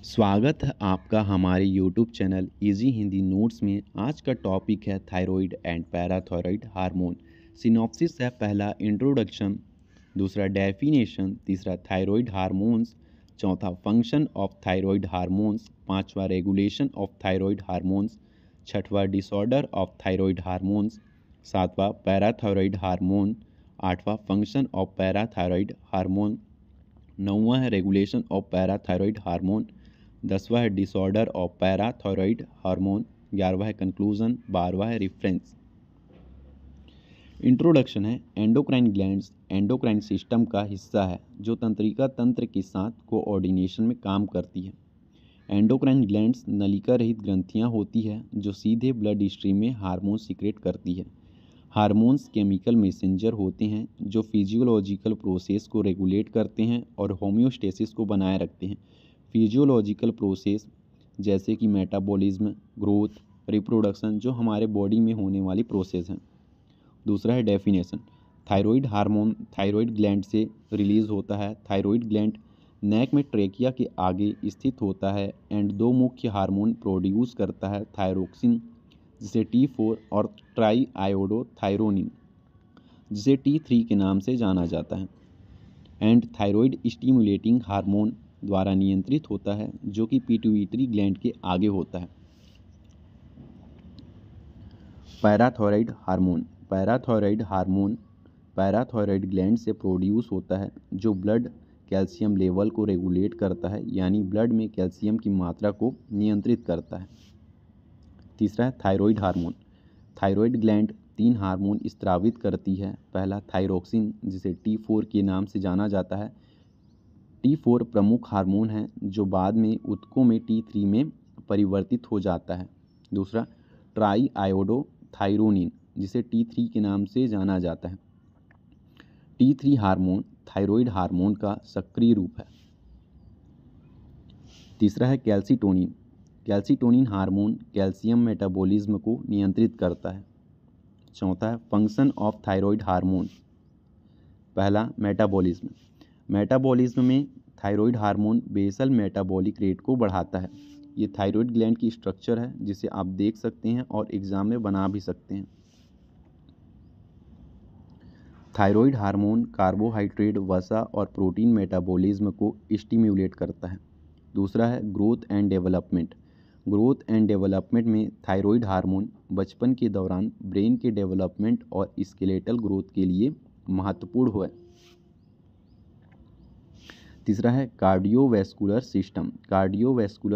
स्वागत है आपका हमारे YouTube channel easy Hindi notes में। आज का टॉपिक है thyroid and parathyroid hormone. Synopsis है पहला इंट्रोडक्शन, दूसरा डेफिनेशन, तीसरा थायराइड हार्मोन्स, चौथा फंक्शन ऑफ थायराइड हार्मोन्स, पांचवा रेगुलेशन ऑफ थायराइड हार्मोन्स, छठवां डिसऑर्डर ऑफ थायराइड हार्मोन्स, सातवां पैराथायराइड हार्मोन, आठवां फंक्शन ऑफ पैराथायराइड हार्मोन, नौवां है रेगुलेशन ऑफ पैराथायराइड हार्मोन, 10वां है डिसऑर्डर ऑफ पैराथायराइड हार्मोन, 11वां है कंक्लूजन, 12वां है रेफरेंस। इंट्रोडक्शन है एंडोक्राइन ग्लैंड्स एंडोक्राइन सिस्टम का हिस्सा है जो तंत्रिका तंत्र के साथ कोऑर्डिनेशन में काम करती है। एंडोक्राइन ग्लैंड्स नलिका रहित ग्रंथियां होती है जो सीधे ब्लड स्ट्रीम में हार्मोन सीक्रेट करती है। हार्मोन्स केमिकल मैसेंजर होते हैं जो फिजियोलॉजिकल प्रोसेस को रेगुलेट करते हैं और होम्योस्टेसिस को बनाए रखते हैं। फिजियोलॉजिकल प्रोसेस जैसे कि मेटाबॉलिज्म, ग्रोथ, रिप्रोडक्शन जो हमारे बॉडी में होने वाली प्रोसेस हैं। दूसरा है definition. Thyroid hormone thyroid gland से रिलीज होता है। थायराइड ग्लैंड नेक में ट्रेकिया के आगे स्थित होता है एंड दो मुख्य हार्मोन प्रोड्यूस करता है, थायरोक्सिन जिसे T4 और ट्राई आयोडोथायरोनिन जिसे T3 के नाम से जाना जाता है एंड थायराइड स्टिमुलेटिंग हार्मोन द्वारा नियंत्रित होता है जो कि पिट्यूटरी ग्लैंड के आगे होता है। पैराथायराइड हार्मोन पैराथायराइड ग्लैंड से प्रोड्यूस होता है जो ब्लड कैल्शियम लेवल को रेगुलेट करता है, यानी ब्लड में कैल्शियम की मात्रा को नियंत्रित करता है। तीसरा है thyroid hormone. Thyroid gland 3 hormone स्रावित करती है। पहला थायरोक्सिन जिसे T4 के नाम से जाना जाता है। T4 प्रमुख हार्मोन है जो बाद में ऊतकों में T3 में परिवर्तित हो जाता है। दूसरा ट्राई आयोडोथायरोनिन जिसे T3 के नाम से जाना जाता है। T3 हार्मोन थायराइड हार्मोन का सक्रिय रूप है। तीसरा है कैल्सीटोनिन हार्मोन कैल्शियम मेटाबॉलिज्म को नियंत्रित करता है। चौथा है फंक्शन ऑफ थायराइड हार्मोन। पहला मेटाबॉलिज्म में thyroid hormone basal metabolic rate को बढ़ाता है। ये थायराइड ग्लैंड की स्ट्रक्चर है जिसे आप देख सकते हैं और एग्जाम में बना भी सकते हैं। थायराइड हार्मोन कार्बोहाइड्रेट, वसा और प्रोटीन मेटाबॉलिज्म को स्टिम्युलेट करता है। दूसरा है ग्रोथ एंड डेवलपमेंट में थायराइड हार्मोन बचपन के दौरान ब्रेन के डेवलपमेंट और स्केलेटल ग्रोथ के लिए महत्वपूर्ण है। तीसरा है कार्डियोवैस्कुलर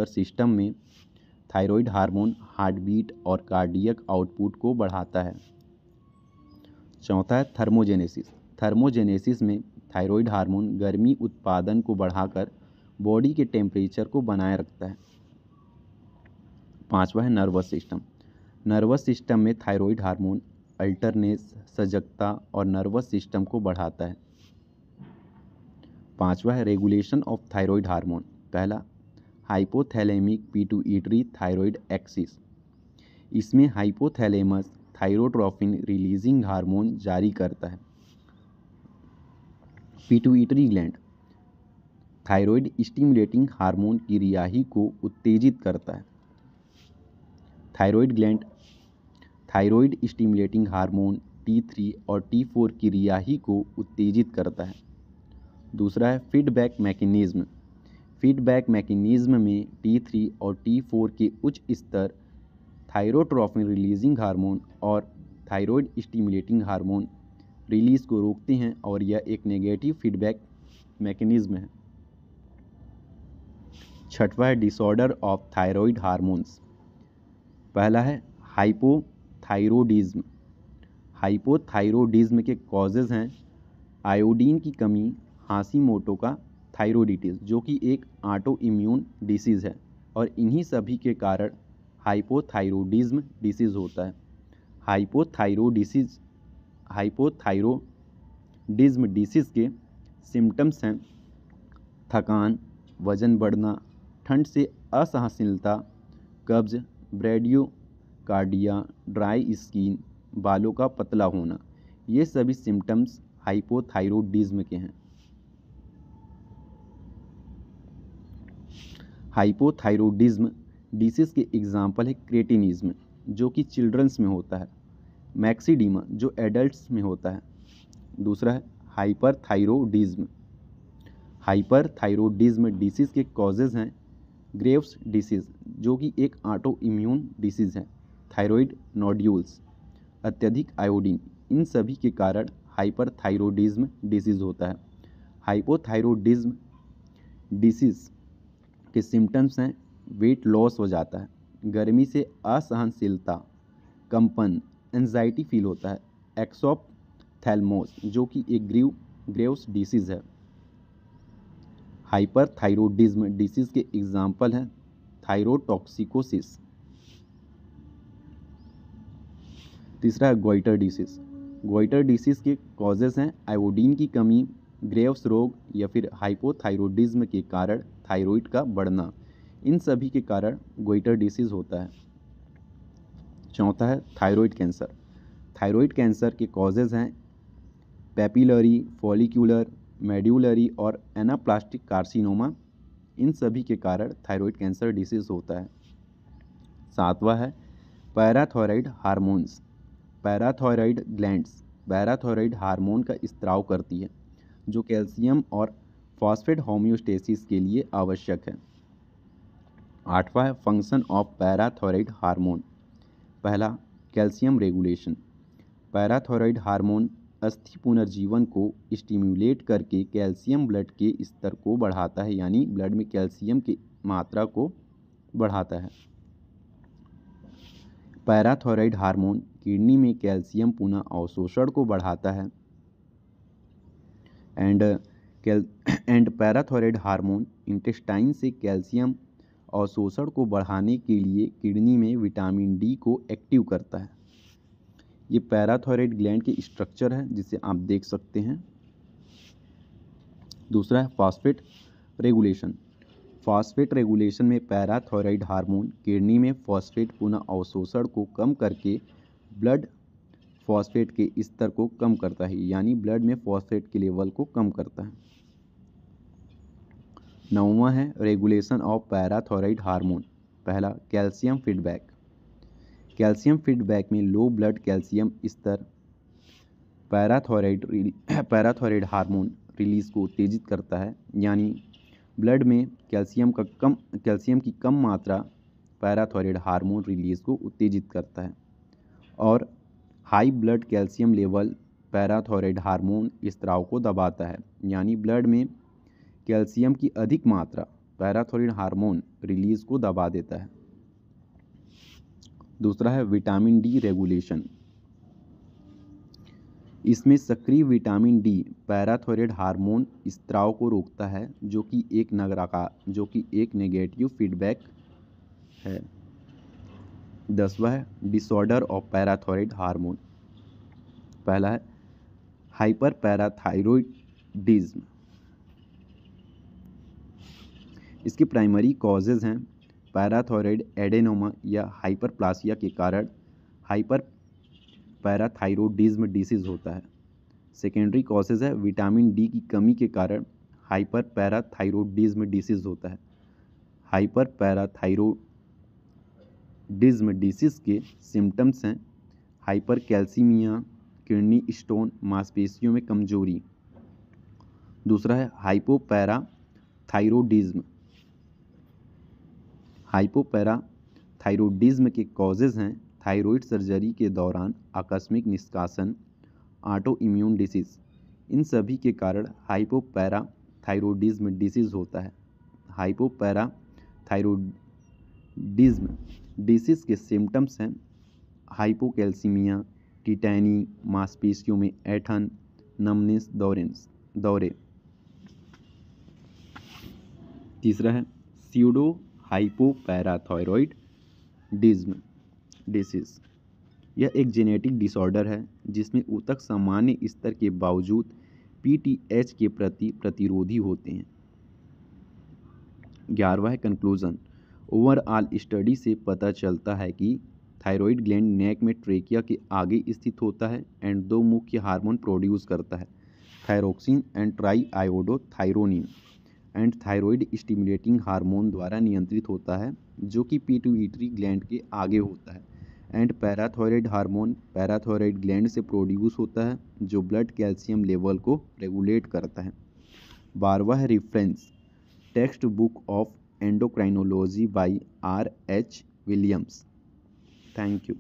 सिस्टम में थायराइड हार्मोन हार्ट बीट और कार्डियक आउटपुट को बढ़ाता है। चौथा है थर्मोजेनेसिस में थायराइड हार्मोन गर्मी उत्पादन को बढ़ाकर बॉडी के टेम्परेचर को बनाए रखता है। पांचवा है नर्वस सिस्टम में थायराइड हार्मोन अल्टरनेस, सजगता और नर्वस सिस्टम को बढ़ाता है। पांचवा है रेगुलेशन ऑफ थायराइड हार्मोन। पहला हाइपोथैलेमिक पिट्यूटरी थायराइड एक्सिस। इसमें हाइपोथैलेमस थायरोट्रोपिन रिलीजिंग हार्मोन जारी करता है। Pituitary gland thyroid stimulating hormone की रिहाई को उत्तेजित करता है। Thyroid gland thyroid stimulating hormone T3 और T4 की रिहाई को उत्तेजित करता है। दूसरा है फीडबैक मैकेनिज्म में T3 और T4 के उच्च स्तर थायरोट्रोपिन रिलीजिंग हार्मोन और थायराइड स्टिमुलेटिंग हार्मोन रिलीज को रोकते हैं और यह एक नेगेटिव फीडबैक मैकेनिज्म है। छठवा है डिसऑर्डर ऑफ थायराइड हार्मोन्स। पहला है हाइपोथायरोडिज्म के कॉजेज हैं आयोडीन की कमी, हाशिमोटो का थायरोइडिटिस जो कि एक ऑटो इम्यून डिसीज़ है और इन्हीं सभी के कारण हाइपोथायरोडिज्म डिसीज़ होता है। हाइपोथायरोडिज्म डिसीज़ के सिम्टम्स हैं थकान, वजन बढ़ना, ठंड से असहनशीलता, कब्ज, ब्रैडियोकार्डिया, ड्राई स्किन, बालों का पतला होना। ये सभी सिम्टम्स हाइपोथायरोडिज्म के हैं। हाइपोथायरॉयडिज्म डिसीज़ के एग्जाम्पल है क्रेटिनिज्म जो कि चिल्ड्रंस में होता है, मैक्सिडीमा जो एडल्ट्स में होता है। दूसरा है हाइपरथायरॉयडिज्म। हाइपरथायरॉयडिज्म डिसीज़ के कॉजेज़ हैं ग्रेव्स डिसीज़ जो कि एक ऑटो इम्यून डिसीज़ है, थायराइड नोड्यूल्स, अत्यधिक आयोडीन, इन सभी के कारण हाइपरथायरॉयडिज्म डिसीज़ होता है। हाइपोथायरॉयडिज्म डिसीज़ के सिम्टम्स हैं वेट लॉस हो जाता है, गर्मी से असहनशीलता, कंपन, एंजाइटी फील होता है, एक्सोप्थेल्मोस जो कि एक ग्रेव्स डिसीज़ है। हाइपरथायरॉयडिज्म डिसीज़ के एग्जाम्पल हैं थायरोटॉक्सिकोसिस। तीसरा है गोइटर डिसीज़। गोइटर डिसीज़ के कॉजेज़ हैं आयोडीन की कमी, ग्रेव्स रोग या फिर हाइपोथायरॉयडिज्म के कारण थायराइड का बढ़ना, इन सभी के कारण गोइटर डिसीज़ होता है। चौथा है थायराइड कैंसर। थायराइड कैंसर के कॉजेज़ हैं पेपिलरी, फॉलिक्यूलर, मेड्यूलरी और एनाप्लास्टिक कार्सिनोमा, इन सभी के कारण थायराइड कैंसर डिसीज़ होता है। सातवां है parathyroid hormones. Parathyroid glands parathyroid hormone का स्त्राव करती है जो कैल्शियम और फॉस्फेट होम्योस्टेसिस के लिए आवश्यक है। आठवां है फंक्शन ऑफ पैराथायरॉयड हार्मोन। पहला कैल्शियम रेगुलेशन। पैराथायरॉयड हार्मोन अस्थि पुनर्जीवन को स्टिम्युलेट करके कैल्शियम ब्लड के स्तर को बढ़ाता है, यानी ब्लड में कैल्शियम की मात्रा को बढ़ाता है। पैराथायरॉयड हार्मोन किडनी में कैल्शियम पुनः अवशोषण को बढ़ाता है एंड पैराथायरॉयड हार्मोन इंटेस्टाइन से कैल्शियम अवशोषण को बढ़ाने के लिए किडनी में विटामिन डी को एक्टिव करता है। ये पैराथायरॉयड ग्लैंड की स्ट्रक्चर है जिसे आप देख सकते हैं। दूसरा है फॉस्फेट रेगुलेशन। फॉस्फेट रेगुलेशन में पैराथायरॉयड हार्मोन किडनी में फॉस्फेट पुनः अवशोषण को कम करके ब्लड फॉस्फेट के स्तर को कम करता है, यानी ब्लड में फॉस्फेट के लेवल को कम करता है। नौवां है रेगुलेशन ऑफ पैराथायरॉयड हार्मोन। पहला कैल्शियम फीडबैक। कैल्शियम फीडबैक में लो ब्लड कैल्शियम स्तर पैराथायरॉयड हार्मोन रिलीज को उत्तेजित करता है, यानी ब्लड में कैल्शियम की कम मात्रा पैराथायरॉयड हार्मोन रिलीज को उत्तेजित करता है। और high blood calcium level parathyroid hormone स्त्राव को दबाता है, यानी ब्लड में कैल्शियम की अधिक मात्रा पैराथायरॉयड हार्मोन रिलीज को दबा देता है। दूसरा है विटामिन डी रेगुलेशन। इसमें सक्रिय विटामिन डी पैराथायरॉयड हार्मोन स्त्राव को रोकता है जो कि एक नेगेटिव फीडबैक है। 10वां है डिसऑर्डर ऑफ पैराथायरॉयड हार्मोन। पहला है हाइपर पैराथायरॉयडिज्म। इसके प्राइमरी कॉजेज हैं पैराथायरॉयड एडेनोमा या हाइपरप्लासिया के कारण हाइपर पैराथायरॉयडिज्म डिसीज होता है। सेकेंडरी कॉजेज है विटामिन डी की कमी के कारण हाइपर पैराथायरॉयडिज्म डिसीज होता है। हाइपर पैराथायरॉयडिज्म डिसीज के सिम्टम्स हैं हाइपर कैल्सीमिया, किडनी स्टोन, मांसपेशियों में कमजोरी। दूसरा है हाइपोपैराथायरॉयडिज्म। हाइपोपैराथायरॉयडिज्म के कॉजेज हैं थायराइड सर्जरी के दौरान आकस्मिक निष्कासन, ऑटो इम्यून डिसीज, इन सभी के कारण हाइपोपैराथायरॉयडिज्म डिसीज होता है। हाइपोपैराथायरॉयडिज्म डिसीज के सिम्टम्स हैं हाइपोकैल्सीमिया, टिटैनी, मांसपेशियों में ऐंठन, नमनेस, दौरे। तीसरा है स्यूडो हाइपोपैराथायरॉयडिज्म डिसीज। यह एक जेनेटिक डिसऑर्डर है जिसमें ऊतक सामान्य स्तर के बावजूद पीटीएच के प्रति प्रतिरोधी होते हैं। 11वां है कंक्लूजन। ओवरऑल स्टडी से पता चलता है कि थायराइड ग्लैंड नेक में ट्रेकिया के आगे स्थित होता है एंड दो मुख्य हार्मोन प्रोड्यूस करता है, thyroxine and try iodothyronine. And thyroid stimulating hormone द्वारा नियंत्रित होता है, जो कि पिट्यूटरी ग्लैंड के आगे होता है। And parathyroid hormone parathyroid gland से प्रोड्यूस होता है, जो ब्लड कैल्शियम लेवल को रेगुलेट करता है। 12वां है reference, text book of endocrinology by R.H. Williams. Thank you.